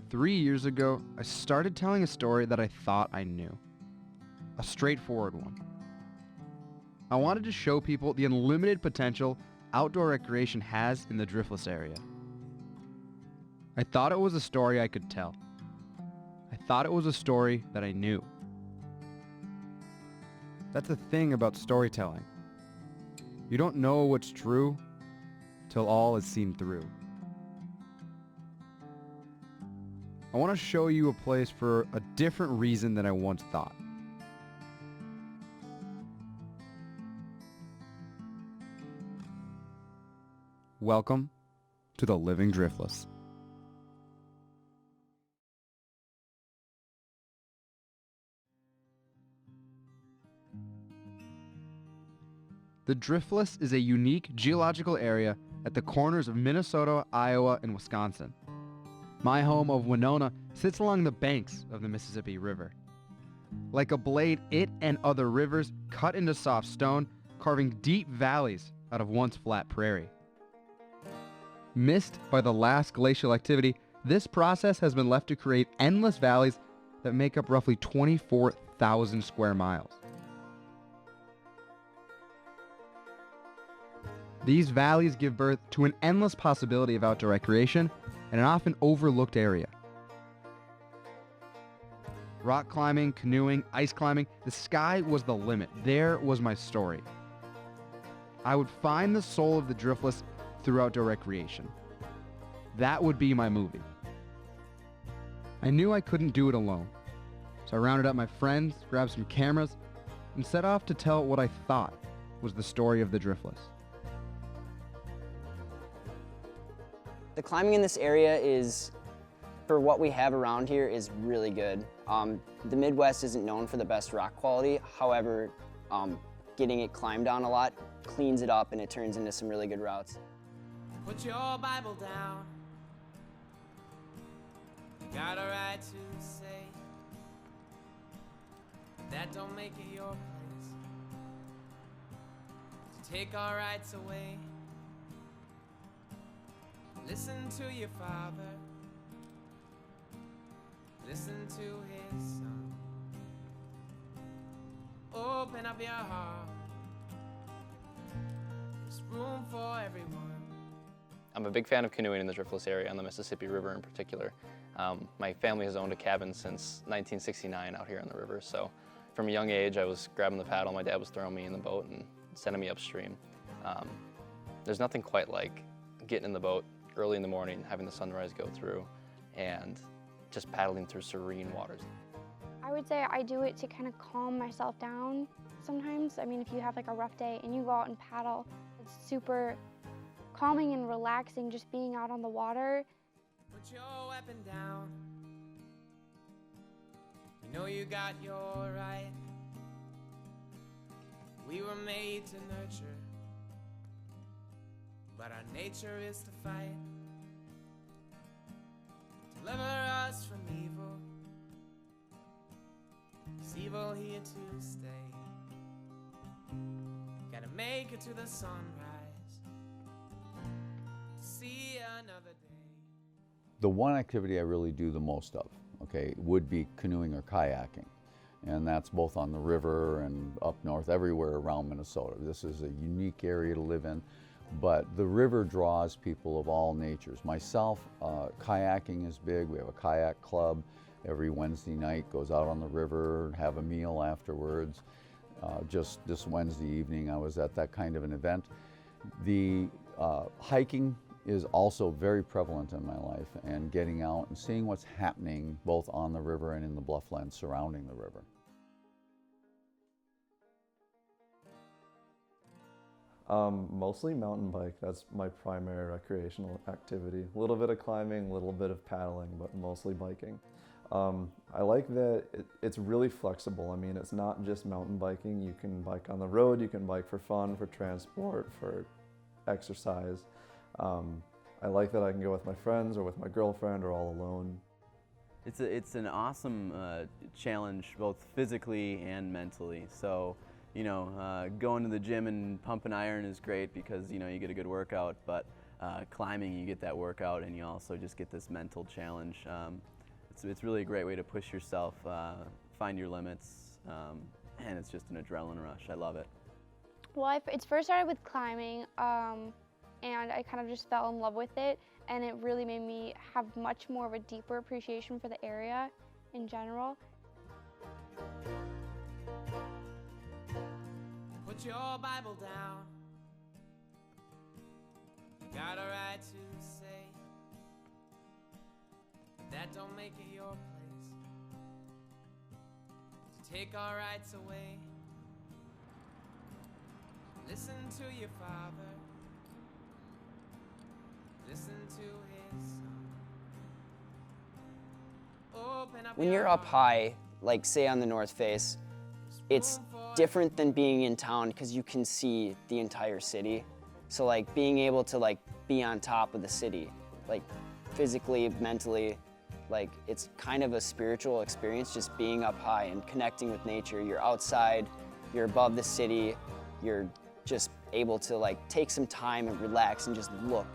3 years ago, I started telling a story that I thought I knew. A straightforward one. I wanted to show people the unlimited potential outdoor recreation has in the Driftless area. I thought it was a story I could tell. I thought it was a story that I knew. That's the thing about storytelling. You don't know what's true till all is seen through. I want to show you a place for a different reason than I once thought. Welcome to the Living Driftless. The Driftless is a unique geological area at the corners of Minnesota, Iowa, and Wisconsin. My home of Winona sits along the banks of the Mississippi River. Like a blade, it and other rivers cut into soft stone, carving deep valleys out of once flat prairie. Missed by the last glacial activity, this process has been left to create endless valleys that make up roughly 24,000 square miles. These valleys give birth to an endless possibility of outdoor recreation in an often overlooked area. Rock climbing, canoeing, ice climbing, the sky was the limit. There was my story. I would find the soul of the Driftless through outdoor recreation. That would be my movie. I knew I couldn't do it alone, so I rounded up my friends, grabbed some cameras, and set off to tell what I thought was the story of the Driftless. The climbing in this area is, for what we have around here, is really good. The Midwest isn't known for the best rock quality. However, getting it climbed on a lot cleans it up and it turns into some really good routes. Put your Bible down. You got a right to say that don't make it your place to take our rights away. Listen to your Father, listen to His Son. Open up your heart, there's room for everyone. I'm a big fan of canoeing in the Driftless area, on the Mississippi River in particular. My family has owned a cabin since 1969 out here on the river, so from a young age I was grabbing the paddle, my dad was throwing me in the boat and sending me upstream. There's nothing quite like getting in the boat early in the morning, having the sunrise go through, and just paddling through serene waters. I would say I do it to kind of calm myself down sometimes. I mean, if you have like a rough day and you go out and paddle, it's super calming and relaxing just being out on the water. Put your weapon down. You know you got your right. We were made to nurture, but our nature is to fight. Deliver us from evil. Is evil here to stay? Gotta make it to the sunrise to see another day. The one activity I really do the most of, okay, would be canoeing or kayaking. And that's both on the river and up north, everywhere around Minnesota. This is a unique area to live in, but the river draws people of all natures. Myself, kayaking is big. We have a kayak club. Every Wednesday night goes out on the river, have a meal afterwards. Just this Wednesday evening I was at that kind of an event. The hiking is also very prevalent in my life, and getting out and seeing what's happening both on the river and in the blufflands surrounding the river. Mostly mountain bike. That's my primary recreational activity. A little bit of climbing, a little bit of paddling, but mostly biking. I like that it's really flexible. I mean, it's not just mountain biking. You can bike on the road, you can bike for fun, for transport, for exercise. I like that I can go with my friends or with my girlfriend or all alone. It's an awesome challenge, both physically and mentally. So, you know, going to the gym and pumping iron is great because, you know, you get a good workout, but climbing, you get that workout and you also just get this mental challenge. it's really a great way to push yourself, find your limits, and it's just an adrenaline rush. I love it. Well, it first started with climbing, and I kind of just fell in love with it, and it really made me have much more of a deeper appreciation for the area in general. Put your Bible down. You got a right to say that don't make it your place to take our rights away. Listen to your Father. Listen to His Son. Open up When your you're up heart. high, like say on the north face, it's different than being in town because you can see the entire city. So like being able to like be on top of the city, like physically, mentally, like it's kind of a spiritual experience just being up high and connecting with nature. You're outside, you're above the city, you're just able to like take some time and relax and just look.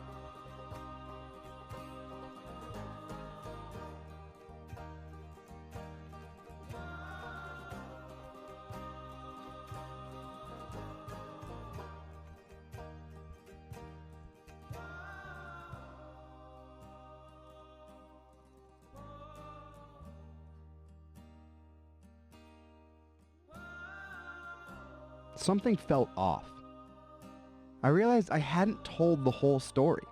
Something felt off. I realized I hadn't told the whole story.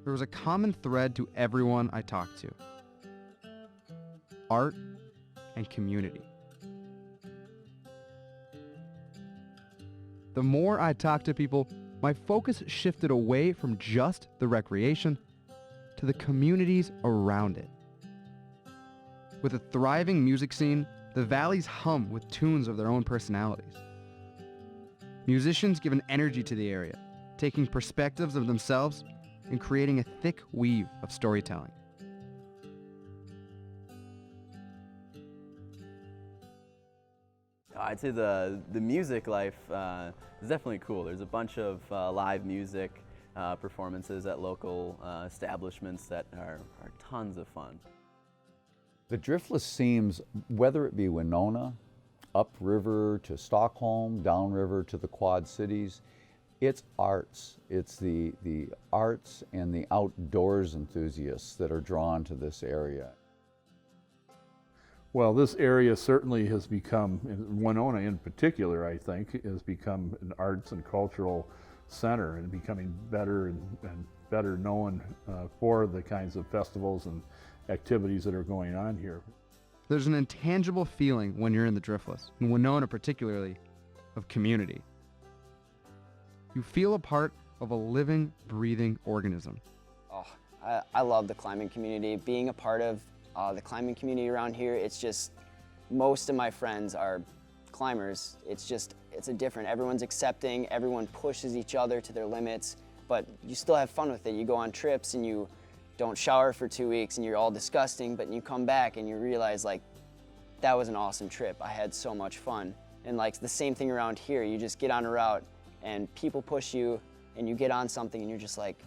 There was a common thread to everyone I talked to: art and community. The more I talked to people, my focus shifted away from just the recreation to the communities around it. With a thriving music scene, the valleys hum with tunes of their own personalities. Musicians give an energy to the area, taking perspectives of themselves and creating a thick weave of storytelling. I'd say the music life is definitely cool. There's a bunch of live music performances at local establishments that are tons of fun. The Driftless seems, whether it be Winona, upriver to Stockholm, downriver to the Quad Cities, it's arts. It's the arts and the outdoors enthusiasts that are drawn to this area. Well, this area certainly has become, Winona in particular, I think, has become an arts and cultural center and becoming better and better known for the kinds of festivals and activities that are going on here. There's an intangible feeling when you're in the Driftless, and Winona particularly, of community. You feel a part of a living, breathing organism. Oh, I love the climbing community. Being a part of the climbing community around here, it's just, most of my friends are climbers. It's a different, everyone's accepting, everyone pushes each other to their limits, but you still have fun with it. You go on trips and you don't shower for 2 weeks and you're all disgusting, but you come back and you realize like, that was an awesome trip. I had so much fun. And like the same thing around here, you just get on a route and people push you and you get on something and you're just like,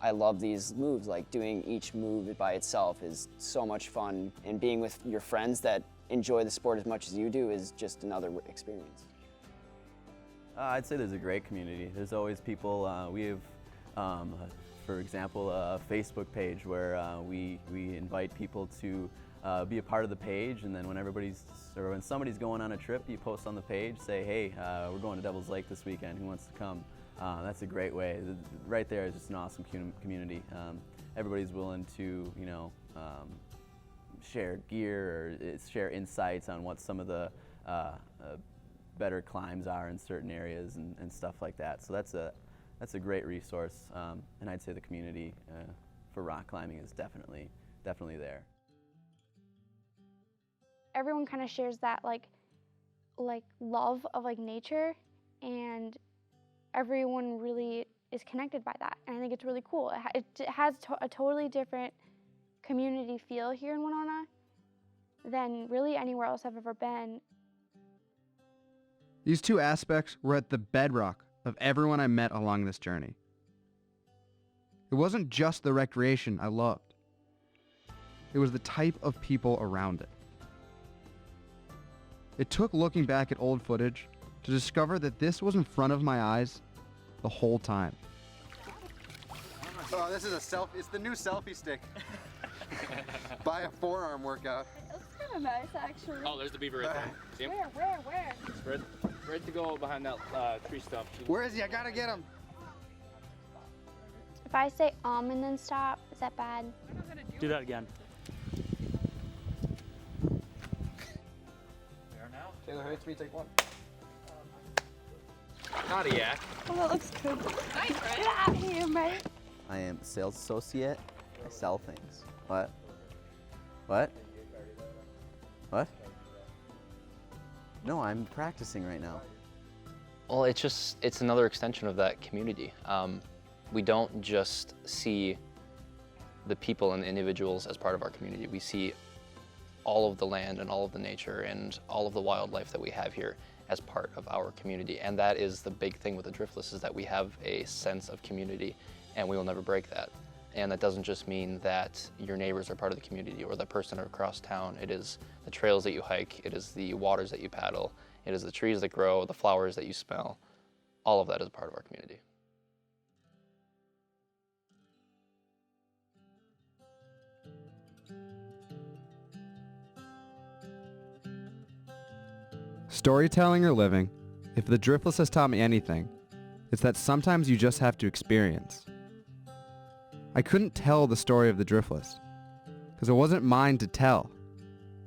I love these moves. Like doing each move by itself is so much fun, and being with your friends that enjoy the sport as much as you do is just another experience. I'd say there's a great community. There's always people, we have, for example, a Facebook page where we invite people to be a part of the page, and then when somebody's going on a trip, you post on the page, say, hey, we're going to Devil's Lake this weekend, who wants to come? That's a great way. Right there is just an awesome community. Everybody's willing to, share gear or share insights on what some of the better climbs are in certain areas and stuff like that. So that's a great resource, and I'd say the community for rock climbing is definitely there. Everyone kind of shares that like love of like nature, and everyone really is connected by that, and I think it's really cool. It has a totally different community feel here in Winona, than really anywhere else I've ever been. These two aspects were at the bedrock of everyone I met along this journey. It wasn't just the recreation I loved. It was the type of people around it. It took looking back at old footage to discover that this was in front of my eyes the whole time. Oh, this is it's the new selfie stick. Buy a forearm workout. It looks kind of nice, actually. Oh, there's the beaver right there. See him? Where? It's right to go behind that tree stump. Where is he? I gotta get him. If I say and then stop, is that bad? Do that again. Taylor, who hits me? Take one. Not a yak. Oh, that looks good. Nice, right? Get out of here, mate. I am a sales associate. I sell things. What? What? What? No, I'm practicing right now. Well, it's another extension of that community. We don't just see the people and the individuals as part of our community. We see all of the land and all of the nature and all of the wildlife that we have here as part of our community. And that is the big thing with the Driftless, is that we have a sense of community, and we will never break that. And that doesn't just mean that your neighbors are part of the community or the person across town. It is the trails that you hike, it is the waters that you paddle, it is the trees that grow, the flowers that you smell. All of that is a part of our community. Storytelling or living, if the Driftless has taught me anything, it's that sometimes you just have to experience. I couldn't tell the story of the Driftless, because it wasn't mine to tell,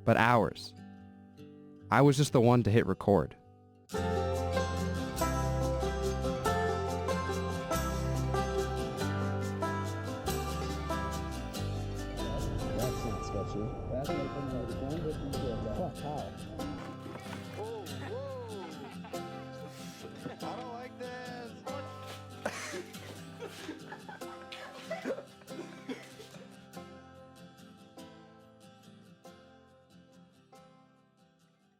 but ours. I was just the one to hit record. That's not sketchy. That's not sketchy. Fuck, how?